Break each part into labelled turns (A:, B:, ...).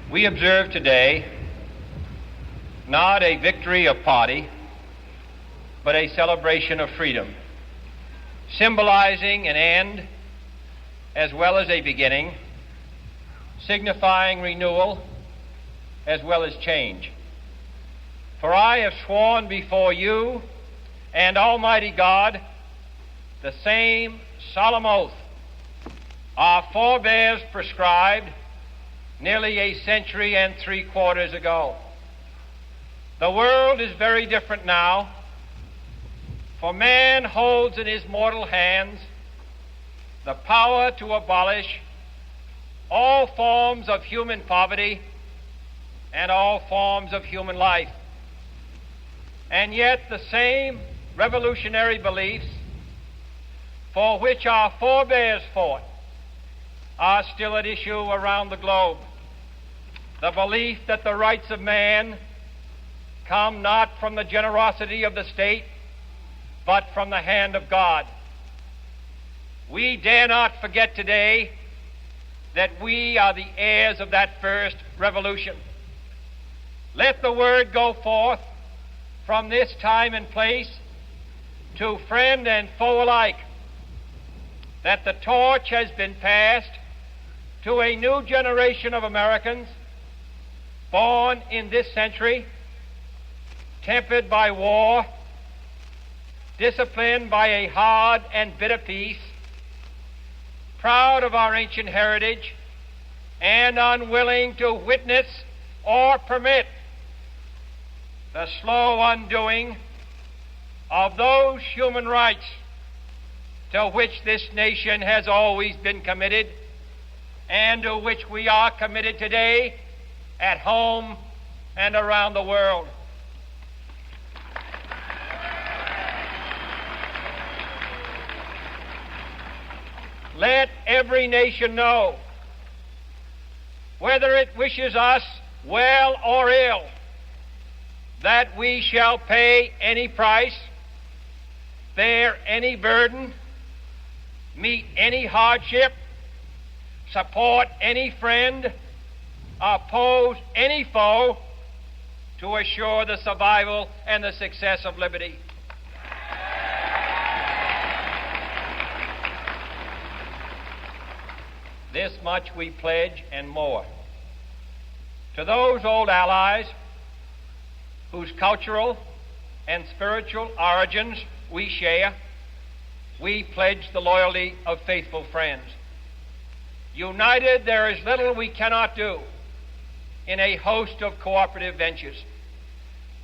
A: We observe today not a victory of party, but a celebration of freedom, symbolizing an end as well as a beginning, signifying renewal as well as change. For I have sworn before you and Almighty God the same solemn oath our forebears prescribed nearly a century and 3/4 ago. The world is very different now, for man holds in his mortal hands the power to abolish all forms of human poverty and all forms of human life. And yet the same revolutionary beliefs for which our forebears fought are still at issue around the globe. The belief that the rights of man come not from the generosity of the state, but from the hand of God. We dare not forget today that we are the heirs of that first revolution. Let the word go forth from this time and place to friend and foe alike that the torch has been passed to a new generation of Americans born in this century, tempered by war, disciplined by a hard and bitter peace, proud of our ancient heritage, and unwilling to witness or permit the slow undoing of those human rights to which this nation has always been committed and to which we are committed today at home and around the world. Let every nation know, whether it wishes us well or ill, that we shall pay any price, bear any burden, meet any hardship, support any friend, oppose any foe to assure the survival and the success of liberty. This much we pledge and more. To those old allies whose cultural and spiritual origins we share, we pledge the loyalty of faithful friends. United, there is little we cannot do in a host of cooperative ventures.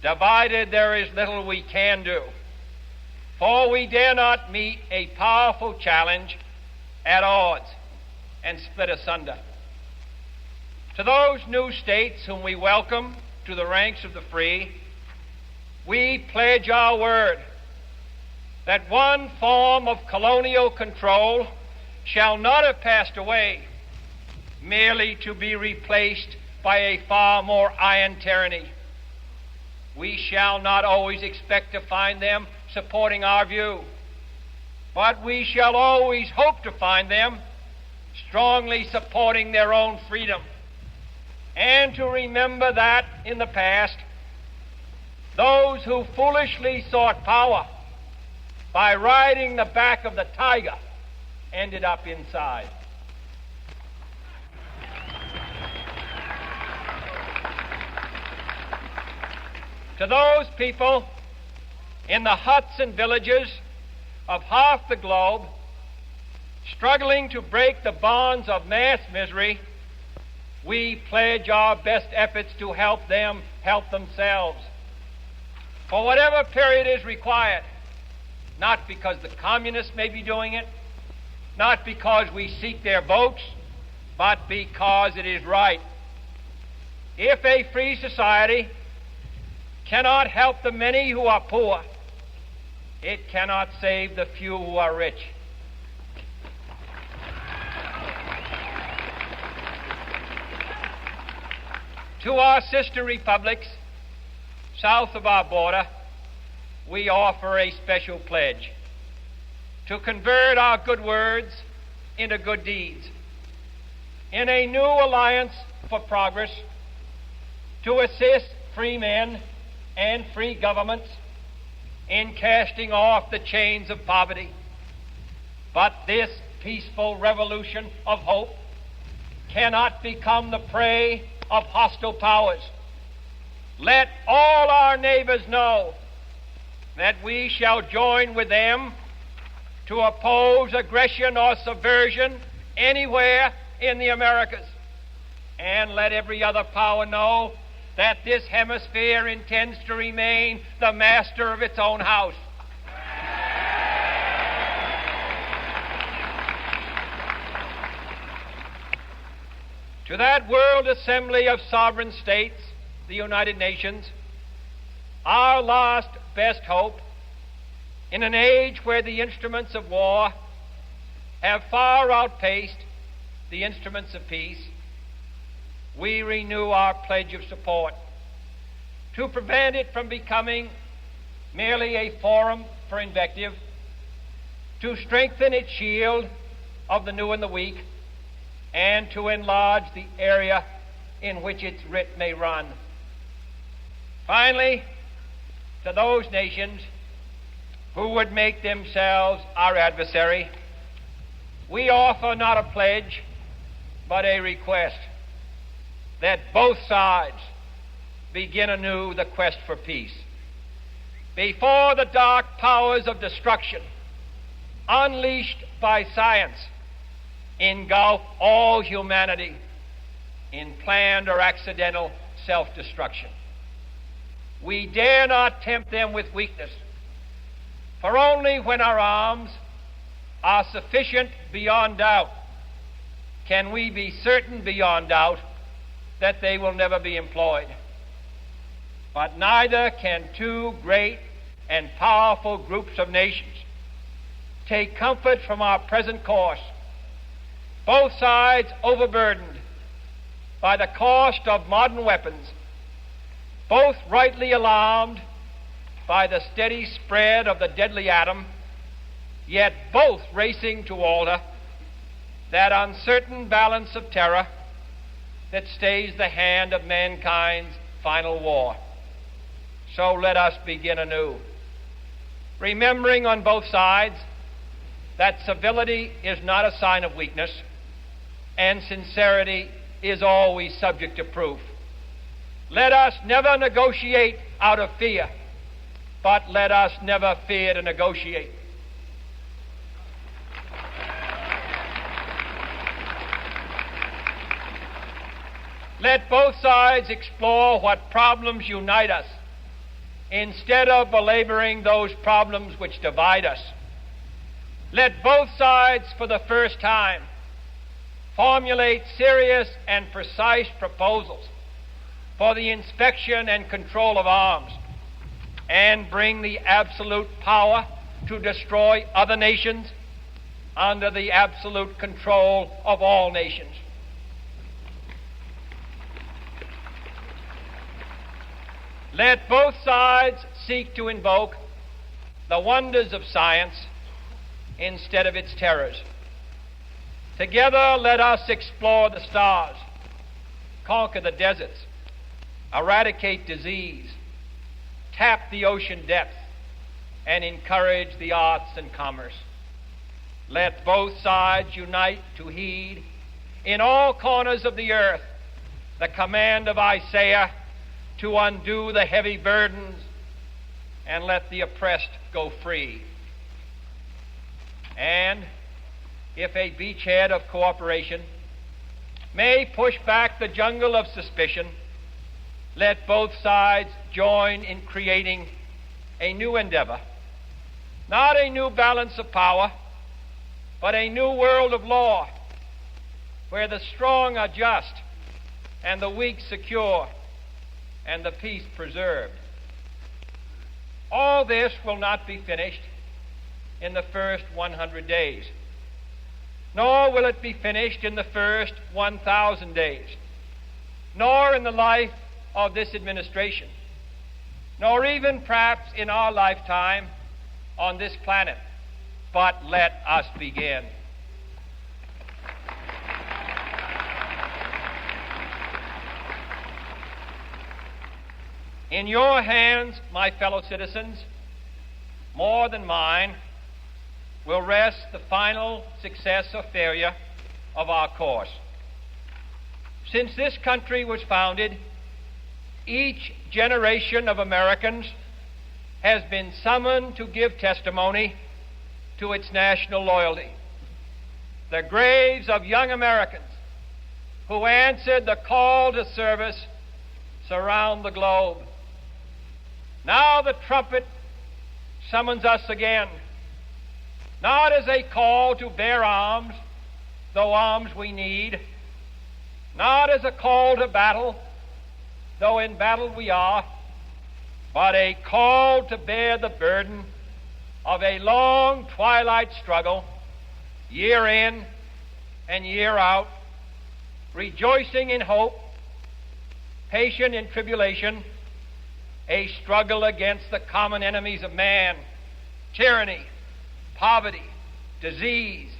A: Divided, there is little we can do, for we dare not meet a powerful challenge at odds and split asunder. To those new states whom we welcome to the ranks of the free, we pledge our word that one form of colonial control shall not have passed away, merely to be replaced by a far more iron tyranny. We shall not always expect to find them supporting our view, but we shall always hope to find them strongly supporting their own freedom, and to remember that in the past, those who foolishly sought power by riding the back of the tiger ended up inside. To those people in the huts and villages of half the globe struggling to break the bonds of mass misery, we pledge our best efforts to help them help themselves for whatever period is required, not because the communists may be doing it, not because we seek their votes, but because it is right. If a free society cannot help the many who are poor, it cannot save the few who are rich. To our sister republics south of our border, we offer a special pledge to convert our good words into good deeds in a new alliance for progress, to assist free men and free governments in casting off the chains of poverty. But this peaceful revolution of hope cannot become the prey of hostile powers. Let all our neighbors know that we shall join with them to oppose aggression or subversion anywhere in the Americas. And let every other power know that this hemisphere intends to remain the master of its own house. To that World Assembly of Sovereign States, the United Nations, our last best hope, in an age where the instruments of war have far outpaced the instruments of peace, we renew our pledge of support to prevent it from becoming merely a forum for invective, to strengthen its shield of the new and the weak, and to enlarge the area in which its writ may run. Finally, to those nations who would make themselves our adversary, we offer not a pledge, but a request that both sides begin anew the quest for peace. Before the dark powers of destruction, unleashed by science, engulf all humanity in planned or accidental self-destruction, we dare not tempt them with weakness, for only when our arms are sufficient beyond doubt can we be certain beyond doubt that they will never be employed. But neither can two great and powerful groups of nations take comfort from our present course, both sides overburdened by the cost of modern weapons, both rightly alarmed by the steady spread of the deadly atom, yet both racing to alter that uncertain balance of terror that stays the hand of mankind's final war. So let us begin anew, remembering on both sides that civility is not a sign of weakness, and sincerity is always subject to proof. Let us never negotiate out of fear, but let us never fear to negotiate. Let both sides explore what problems unite us, instead of belaboring those problems which divide us. Let both sides, for the first time, formulate serious and precise proposals for the inspection and control of arms, and bring the absolute power to destroy other nations under the absolute control of all nations. Let both sides seek to invoke the wonders of science instead of its terrors. Together, let us explore the stars, conquer the deserts, eradicate disease, tap the ocean depth, and encourage the arts and commerce. Let both sides unite to heed in all corners of the earth the command of Isaiah to undo the heavy burdens and let the oppressed go free. And if a beachhead of cooperation may push back the jungle of suspicion, let both sides join in creating a new endeavor, not a new balance of power, but a new world of law, where the strong are just and the weak secure and the peace preserved. All this will not be finished in the first 100 days, nor will it be finished in the first 1,000 days, nor in the life of this administration, nor even perhaps in our lifetime on this planet. But let us begin. In your hands, my fellow citizens, more than mine, will rest the final success or failure of our course. Since this country was founded, each generation of Americans has been summoned to give testimony to its national loyalty. The graves of young Americans who answered the call to service surround the globe. Now the trumpet summons us again, not as a call to bear arms, though arms we need, not as a call to battle, though in battle we are, but a call to bear the burden of a long twilight struggle, year in and year out, rejoicing in hope, patient in tribulation, a struggle against the common enemies of man, tyranny, poverty, disease,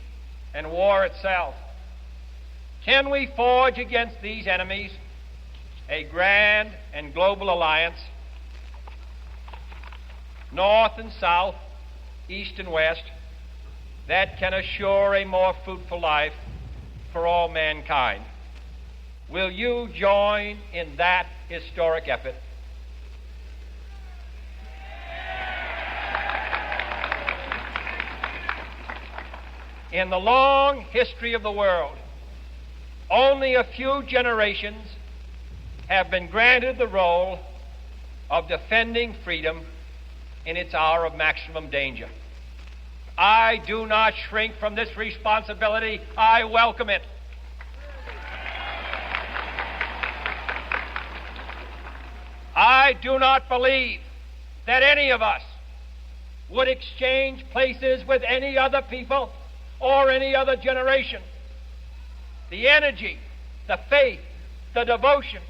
A: and war itself. Can we forge against these enemies a grand and global alliance, north and south, east and west, that can assure a more fruitful life for all mankind? Will you join in that historic effort? In the long history of the world, only a few generations have been granted the role of defending freedom in its hour of maximum danger. I do not shrink from this responsibility. I welcome it. I do not believe that any of us would exchange places with any other people or any other generation. The energy, the faith, the devotion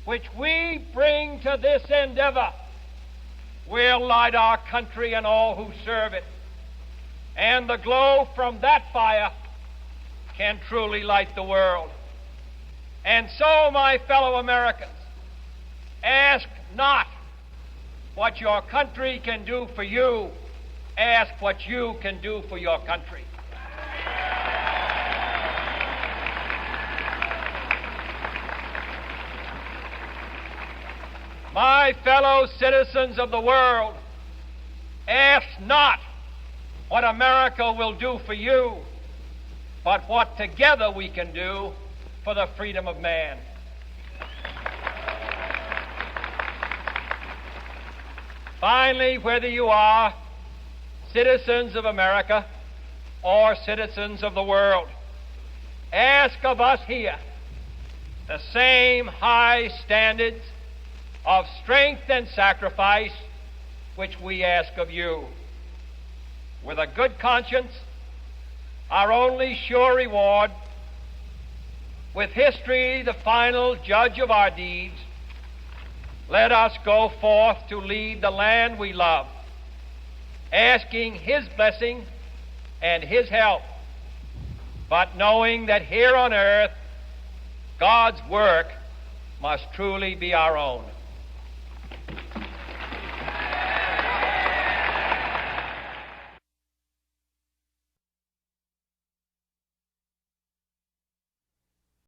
A: which we bring to this endeavor will light our country and all who serve it. And the glow from that fire can truly light the world. And so, my fellow Americans, ask not what your country can do for you. Ask what you can do for your country. My fellow citizens of the world, ask not what America will do for you, but what together we can do for the freedom of man. Finally, whether you are citizens of America or citizens of the world, ask of us here the same high standards of strength and sacrifice which we ask of you. With a good conscience, our only sure reward, with history the final judge of our deeds, let us go forth to lead the land we love, asking His blessing and His help, but knowing that here on earth God's work must truly be our own.